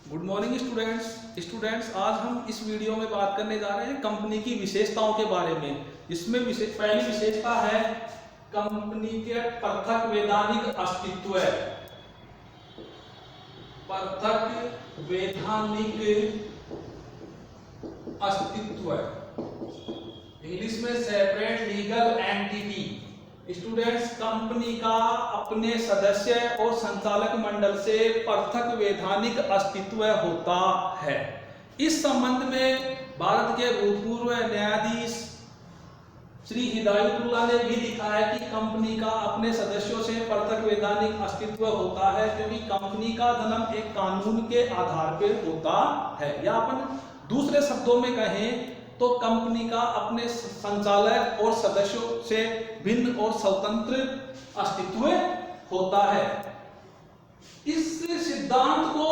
Good morning students आज हम इस वीडियो में बात करने जा रहे हैं कंपनी की विशेषताओं के बारे में। इसमें पहली विशेषता है कंपनी के पृथक वैधानिक अस्तित्व। पृथक वैधानिक अस्तित्व, इंग्लिश में separate legal entity. Students, company का अपने सदस्य और संचालक मंडल से पृथक वैधानिक अस्तित्व होता है। इस संबंध में भारत के भूतपूर्व न्यायाधीश श्री हिदायतुल्लाह ने भी लिखा है कि कंपनी का अपने सदस्यों से पृथक वैधानिक अस्तित्व होता है क्योंकि कंपनी का जन्म एक कानून के आधार पर होता है, या अपन दूसरे शब्दों में कहें तो कंपनी का अपने संचालक और सदस्यों से भिन्न और स्वतंत्र अस्तित्व होता है। इस सिद्धांत को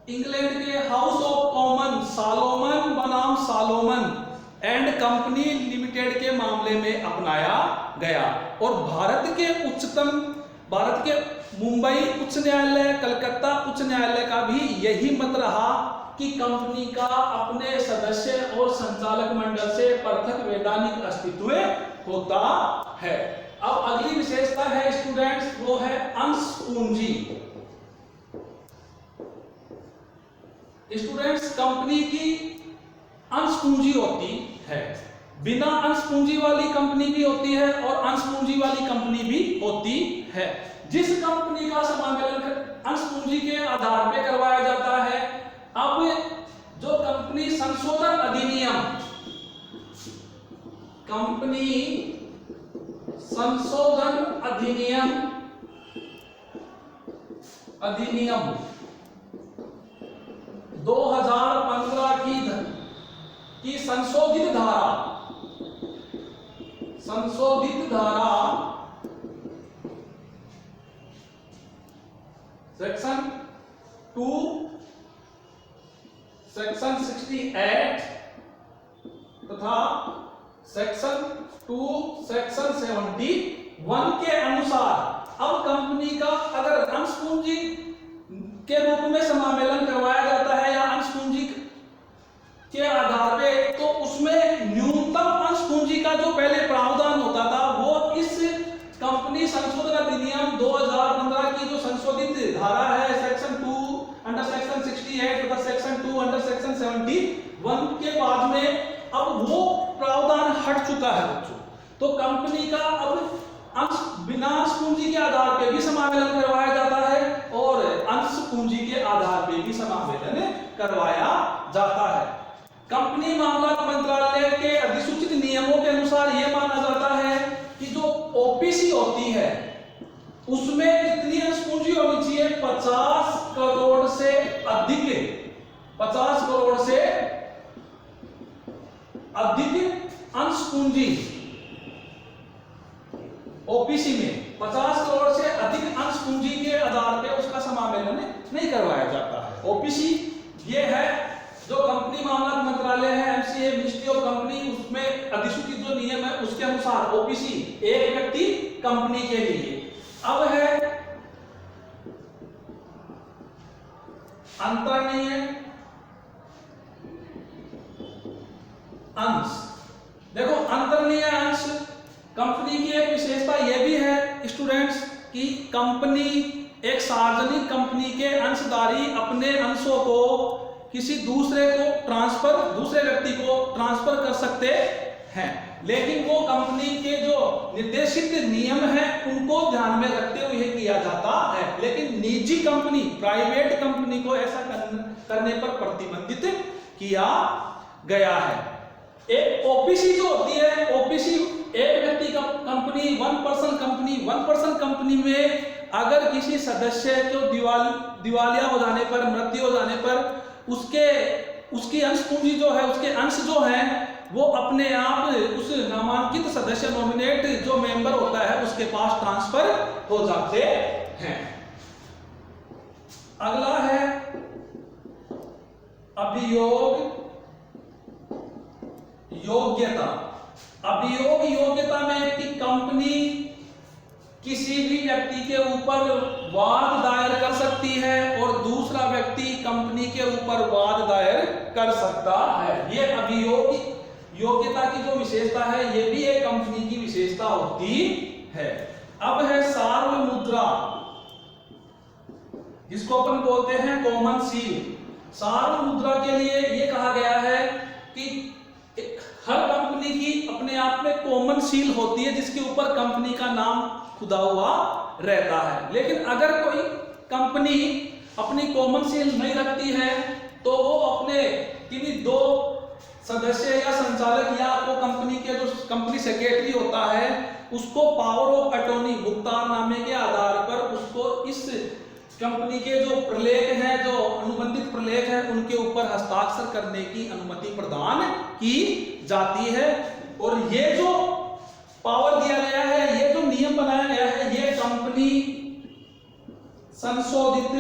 इंग्लैंड के हाउस ऑफ कॉमन सालोमन बनाम सालोमन एंड कंपनी लिमिटेड के मामले में अपनाया गया और भारत के मुंबई उच्च न्यायालय, कलकत्ता उच्च न्यायालय का भी यही मत रहा कि कंपनी का अपने सदस्य और संचालक मंडल से पृथक वैधानिक अस्तित्व होता है। अब अगली विशेषता है स्टूडेंट्स, वो है अंश पूंजी। स्टूडेंट्स, कंपनी की अंश पूंजी होती है, बिना अंश पूंजी वाली कंपनी भी होती है और अंश पूंजी वाली कंपनी भी होती है। जिस कंपनी का समावेशन अंश पूंजी के आधार पर करवाया जाता है, अब जो कंपनी संशोधन अधिनियम 2015 की संशोधित धारा सेक्शन 68 तथा सेक्शन 71 के अनुसार अब कंपनी का अगर अंश पूंजी के रूप में समावेशन करवाया जाता है या अंश पूंजी के आधार पे, तो उसमें न्यूनतम अंश पूंजी का जो पहले प्रावधान होता था वो इस कंपनी संशोधन अधिनियम 2015 की जो संशोधित धारा है सेक्शन 2 अंडर सेक्शन 68 तथा सेक्शन 2 अंडर सेक्शन 71 के बाद में अब वो प्रावधान हट चुका है बच्चों। तो कंपनी का अब अंश बिना अंश पूंजी के आधार पर भी समावेशन करवाया जाता है और अंश पूंजी के आधार पर भी समावेशन करवाया जाता है। कंपनी मामला मंत्रालय के अधिसूचित नियमों के अनुसार यह माना जाता है कि जो ओपीसी होती है उसमें कितनी अंश पूंजी होनी चाहिए, 50 करोड़ से अधिक, 50 करोड़ से अधिक अंश पूंजी ओपीसी में 50 करोड़ से अधिक अंश पूंजी के आधार पर उसका समावेशन नहीं करवाया जाता है। ओपीसी ये है जो कंपनी मामला मंत्रालय है, एमसीए मिनिस्ट्री ऑफ कंपनी, उसमें अधिसूचित जो नियम है उसके अनुसार ओपीसी एक व्यक्ति कंपनी के लिए। अब है अंतर्निहित अंश। देखो, अंतर्निहित अंश कंपनी की एक विशेषता यह भी है स्टूडेंट्स कि कंपनी एक सार्वजनिक कंपनी के अंशधारी अपने अंशों को किसी दूसरे व्यक्ति को ट्रांसफर कर सकते हैं, लेकिन वो कंपनी के जो निर्देशित नियम हैं उनको ध्यान में रखते हुए किया जाता है। लेकिन निजी कंपनी, प्राइवेट कंपनी को ऐसा करने पर प्रतिबंधित किया गया है। एक ओपीसी जो होती है, ओपीसी एक व्यक्ति का कंपनी, वन पर्सन कंपनी में अगर किसी सदस्य को दिवालिया हो जाने पर, मृत्यु हो जाने पर उसकी अंश पूंजी जो है, उसके अंश जो है वो अपने आप उस नामांकित सदस्य, नॉमिनेट जो मेंबर होता है उसके पास ट्रांसफर हो जाते हैं। अगला है अभियोग योग्यता। अभियोग योग्यता में कि कंपनी किसी भी व्यक्ति के ऊपर वाद दायर कर सकती है और दूसरा व्यक्ति कंपनी के ऊपर वाद दायर कर सकता है। ये अभियोग योग्यता की जो विशेषता है ये भी एक कंपनी की विशेषता होती है। अब है सार्वमुद्रा, जिसको अपन बोलते हैं कॉमन सील। सार्वमुद्रा के लिए ये कहा गया है कि हर कंपनी की अपने आप में कॉमन सील होती है जिसके ऊपर कंपनी का नाम खुदा हुआ रहता है। लेकिन अगर कोई कंपनी अपनी कॉमन सील नहीं रखती है तो वो अपने किन्हीं दो सदस्य या संचालक या वो कंपनी के जो कंपनी सेक्रेटरी होता है उसको पावर ऑफ अटॉर्नी भुगताननामे के आधार पर उसको इस कंपनी के जो प्रलेख हैं, जो अनुबंधित प्रलेख हैं, उनके ऊपर हस्ताक्षर करने की अनुमति प्रदान की जाती है। और ये जो पावर दिया गया है, ये जो नियम बनाया गया है, ये कंपनी संशोधित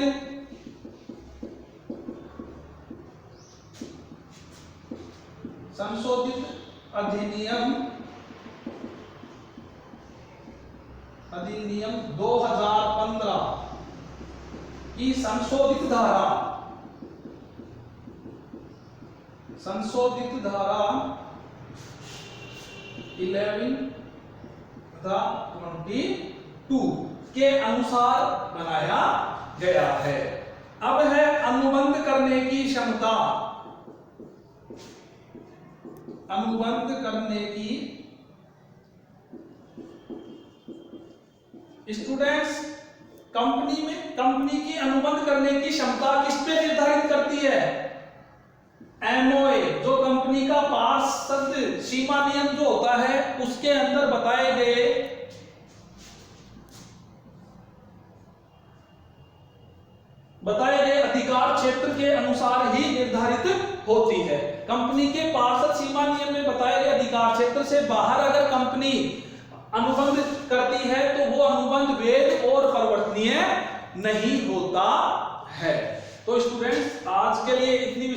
अधिनियम 2015 की संशोधित धारा 11 तथा 22 के अनुसार बनाया गया है। अब है अनुबंध करने की क्षमता। अनुबंध करने की स्टूडेंट्स कंपनी की अनुबंध करने की क्षमता किस पे निर्धारित करती है? एमओए, जो कंपनी का पार्षद सीमा नियम जो होता है उसके अंदर बताए गए अधिकार क्षेत्र के अनुसार ही निर्धारित होती है। कंपनी के पार्षद सीमा नियम में बताए गए अधिकार क्षेत्र से बाहर अगर कंपनी अनुबंध करती है तो वो अनुबंध वैध और परिवर्तनीय नहीं होता है। तो स्टूडेंट्स आज के लिए इतनी